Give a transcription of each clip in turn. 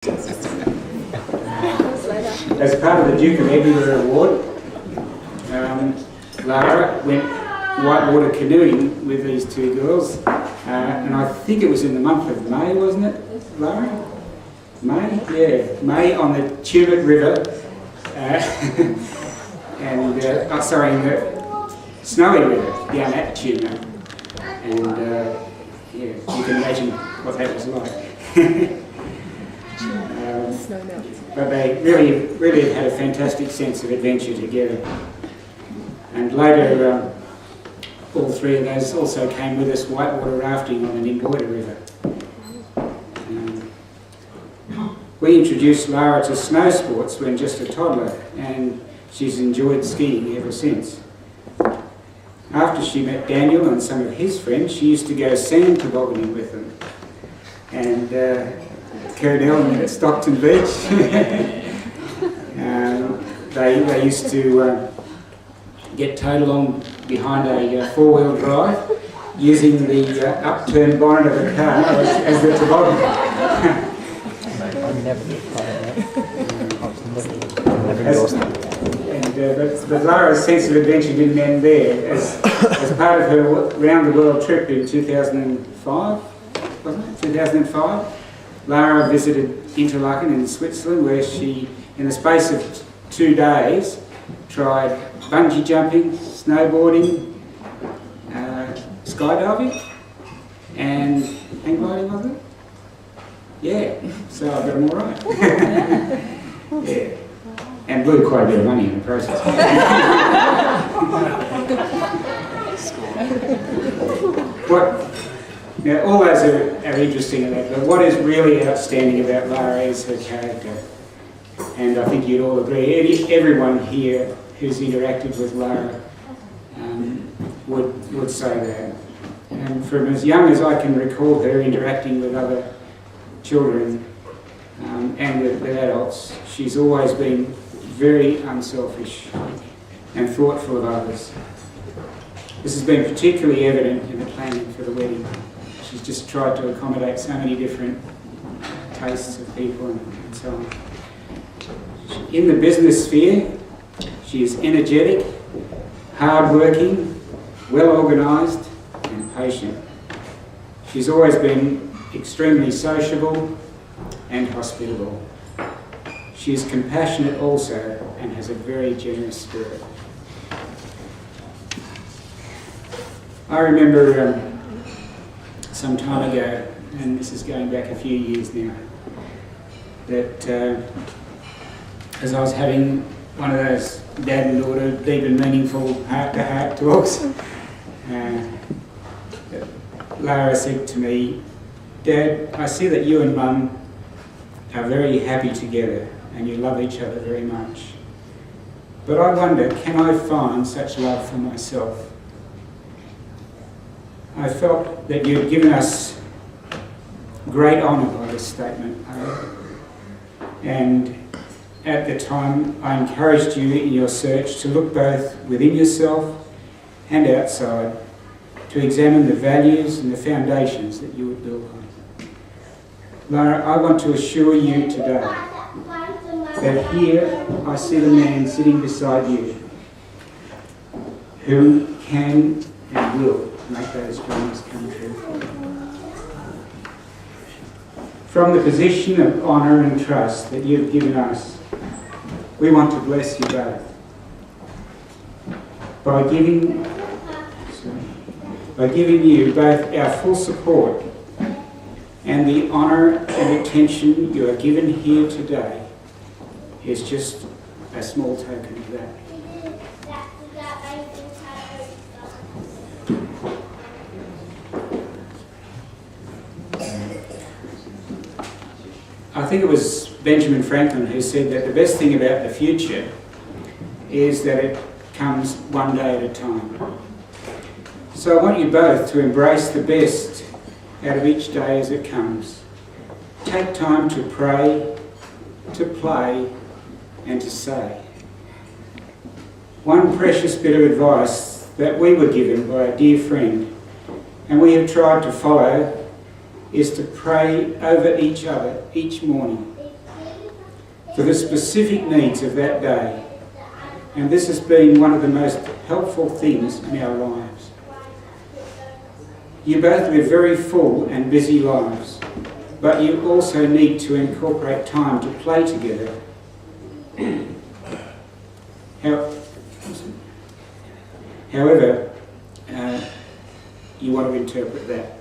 As part of the Duke of Edinburgh Award, Lara went whitewater canoeing with these two girls, and I think it was in the month of May, wasn't it, Lara? May? Yeah, May on the Tumut River, in the Snowy River down at Tumut, and yeah, you can imagine what that was like. But they really had a fantastic sense of adventure together. And later, all three of those also came with us whitewater rafting on the Nimboida River. We introduced Lara to snow sports when just a toddler, and she's enjoyed skiing ever since. After she met Daniel and some of his friends, she used to go sand tobogganing with them. And Cardell met at Stockton Beach. They used to get towed along behind a four-wheel drive using the upturned bonnet of a car as the toboggan. But Lara's sense of adventure didn't end there. As part of her round-the-world trip in 2005, wasn't it? 2005, Lara visited Interlaken in Switzerland, where she, in the space of 2 days, tried bungee jumping, snowboarding, skydiving, and hang gliding, wasn't it? Yeah, so I got them all right. Yeah, and blew quite a bit of money in the process. Now, all those are interesting in that, but what is really outstanding about Lara is her character. And I think you'd all agree, everyone here who's interacted with Lara would say that. And from as young as I can recall her interacting with other children and with adults, she's always been very unselfish and thoughtful of others. This has been particularly evident in the planning for the wedding. She's just tried to accommodate so many different tastes of people and so on. In the business sphere, she is energetic, hard-working, well-organised and patient. She's always been extremely sociable and hospitable. She is compassionate also and has a very generous spirit. I remember some time ago, and this is going back a few years now, that as I was having one of those dad and daughter deep and meaningful heart-to-heart talks, Lara said to me, "Dad, I see that you and Mum are very happy together and you love each other very much. But I wonder, can I find such love for myself? I felt that you had given us great honour by this statement, and at the time I encouraged you in your search to look both within yourself and outside to examine the values and the foundations that you would build on. Lara, I want to assure you today that here I see the man sitting beside you who can and will make those dreams come true. From the position of honour and trust that you've given us, we want to bless you both by giving you both our full support and the honour and attention you are given here today is just a small token of that. I think it was Benjamin Franklin who said that the best thing about the future is that it comes one day at a time. So I want you both to embrace the best out of each day as it comes. Take time to pray, to play, and to say. One precious bit of advice that we were given by a dear friend, and we have tried to follow, is to pray over each other each morning for the specific needs of that day. And this has been one of the most helpful things in our lives. You both live very full and busy lives, but you also need to incorporate time to play together. However, you want to interpret that.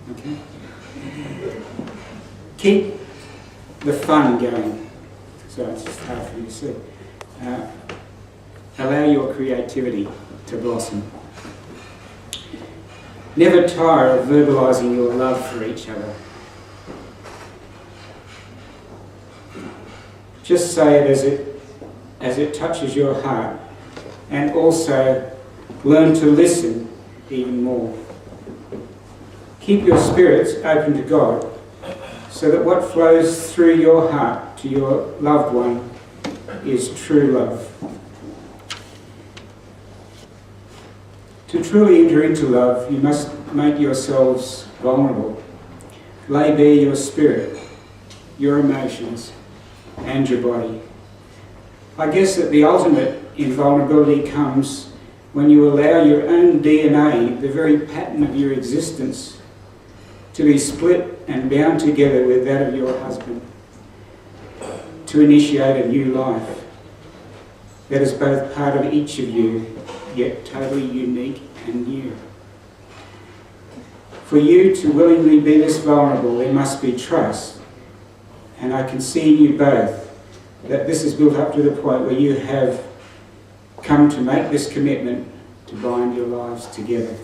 Okay? Keep the fun going. So it's just hard for you to see. Allow your creativity to blossom. Never tire of verbalising your love for each other. Just say it as it touches your heart, and also learn to listen even more. Keep your spirits open to God, so that what flows through your heart to your loved one is true love. To truly enter into love, you must make yourselves vulnerable. Lay bare your spirit, your emotions, and your body. I guess that the ultimate invulnerability comes when you allow your own DNA, the very pattern of your existence, to be split and bound together with that of your husband, to initiate a new life that is both part of each of you, yet totally unique and new. For you to willingly be this vulnerable, there must be trust. And I can see in you both that this is built up to the point where you have come to make this commitment to bind your lives together.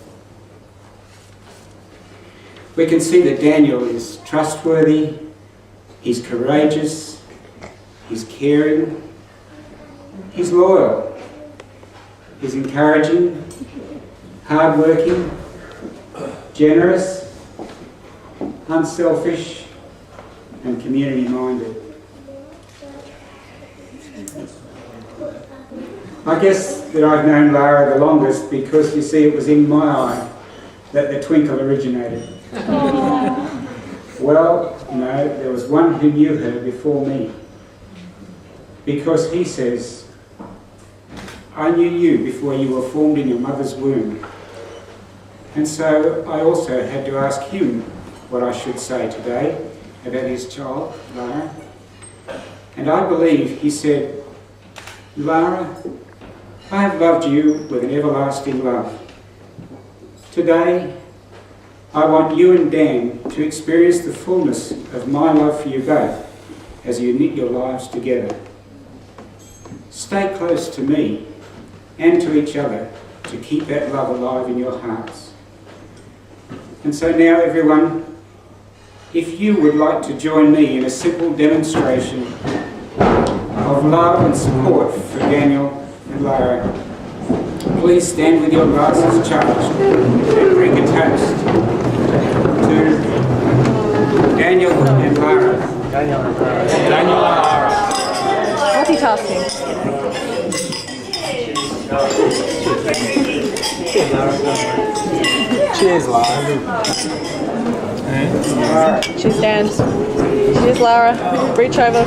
We can see that Daniel is trustworthy, he's courageous, he's caring, he's loyal, he's encouraging, hardworking, generous, unselfish, and community-minded. I guess that I've known Lara the longest because, you see, it was in my eye that the twinkle originated. Well, no, there was one who knew her before me. Because he says, I knew you before you were formed in your mother's womb. And so I also had to ask him what I should say today about his child, Lara. And I believe he said, Lara, I have loved you with an everlasting love. Today, I want you and Dan to experience the fullness of my love for you both as you knit your lives together. Stay close to me and to each other to keep that love alive in your hearts. And so now, everyone, if you would like to join me in a simple demonstration of love and support for Daniel and Lara, please stand with your glasses charged and drink a toast to Daniel and Lara. Daniel and Lara. Multitasking. Cheers, Lara. She stands. Cheers, Lara. Reach over.